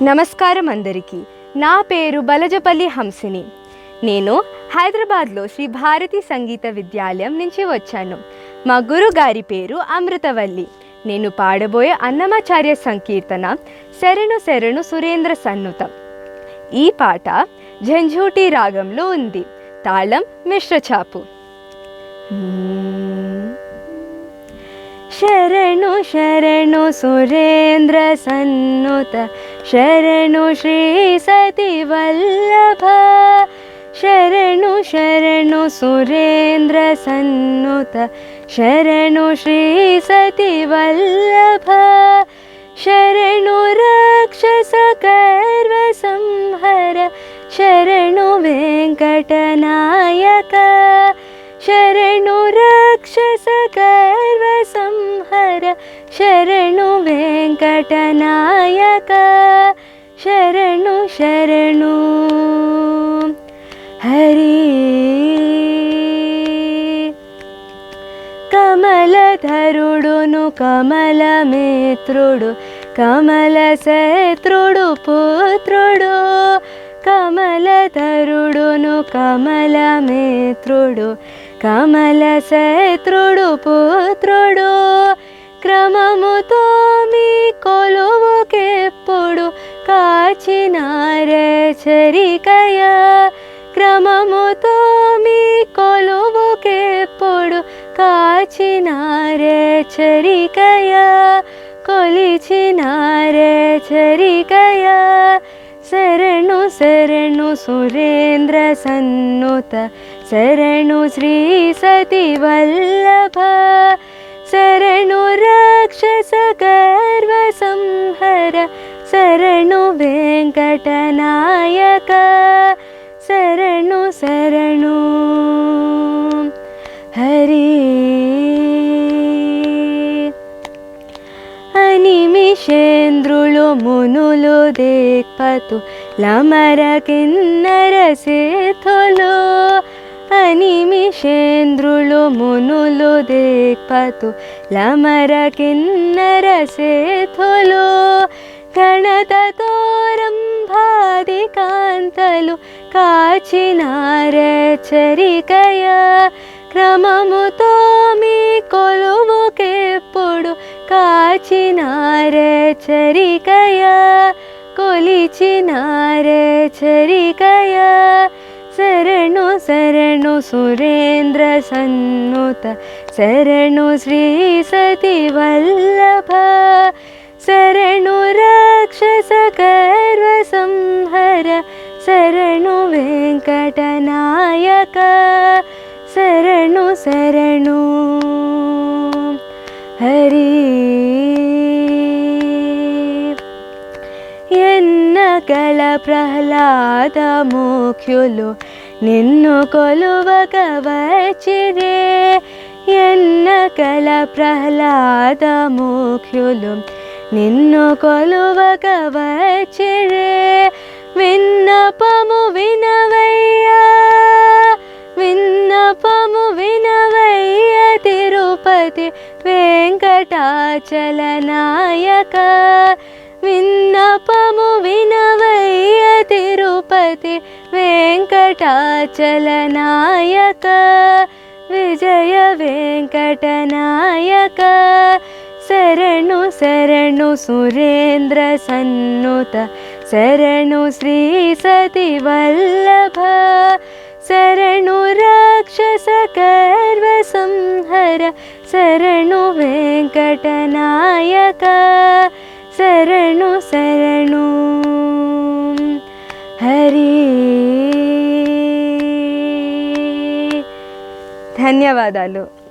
నమస్కారం అందరికీ. నా పేరు బలజపల్లి హంసిని. నేను హైదరాబాద్లో శ్రీ భారతి సంగీత విద్యాలయం నుంచి వచ్చాను. మా గురుగారి పేరు అమృతవల్లి. నేను పాడబోయే అన్నమాచార్య సంకీర్తన శరణు శరణు సురేంద్ర సన్నుతం. ఈ పాట ఝంఝూటి రాగంలో ఉంది. తాళం మిశ్రచాపు. శరణు శరణు సురేంద్ర సన్నుత, శరణు శ్రీ సతి వల్లభ. శరణు శరణు సురేంద్ర సన్నుత, శరణు శ్రీ సతి వల్లభ. శరణు రాక్షస కర్వ సంహర, శరణు వెంకటనాయక. శరణు రాక్షస కర్వ సంహర, శరణు వెంకటనాయక. శరణు శరణు హరి. కమలధరుడును కమలమిత్రుడు, కమల శత్రుడు పుత్రుడు. కమలధరుడును కమలమిత్రుడు, కమల శత్రుడు పుత్రుడు. క్రమముతో మీ కొలువుకెప్పుడు కాచినారే చరికయ. క్రమముతో మీ కొలువుకెప్పుడు కాచినారే చరికయ. కొలిచినారే చరికయ. శరణు శరణు సురేంద్ర సన్నుత, శరణు శ్రీ సతి వల్లభ. శరణు రాక్షస గర్వ సంహర, శరణు వెంకటనాయక. శరణు శరణు హరి. అనిమిషేంద్రులు మునులు దిక్పతు, లమర కిన్నర సిద్ధులు. అనిమిషేంద్రులు మునులు దిక్పతు, లమర కిన్నర సిద్ధులు. గణతోరంభాది కాంతలు కాచినారే చరికయ. క్రమముతో మీ కొలువుకెప్పుడు కాచినారే చరికయ. కొలిచినారే చరికయ. శరణు శరణు సురేంద్ర సన్నుత, శరణు శ్రీ సతి వల్లభ. శరణు రాక్షస కర్వ సంహర, శరణు వెంకటనాయక. శరణు శరణు హరి. ఎన్నకల ప్రహ్లాద ముఖ్యులు నిన్ను కొలువక వచ్చిరే. ఎన్నకల ప్రహ్లాద ముఖ్యులు నిన్ను కొలువక వచ్చిరే. విన్నపము వినవయ్యా, విన్నపము వినవయ్య తిరుపతి వెంకటాచల నాయక. విన్నపము వినవయ్య తిరుపతి వెంకటాచల నాయక. విజయ వెంకటనాయక. శరణు శరణు సురేంద్ర సన్నుత, శరణు శ్రీ సతి వల్లభ. శరణు రాక్షస కర్వ సంహర, శరణు వెంకటనాయక. శరణు శరణు హరి. ధన్యవాదాలు.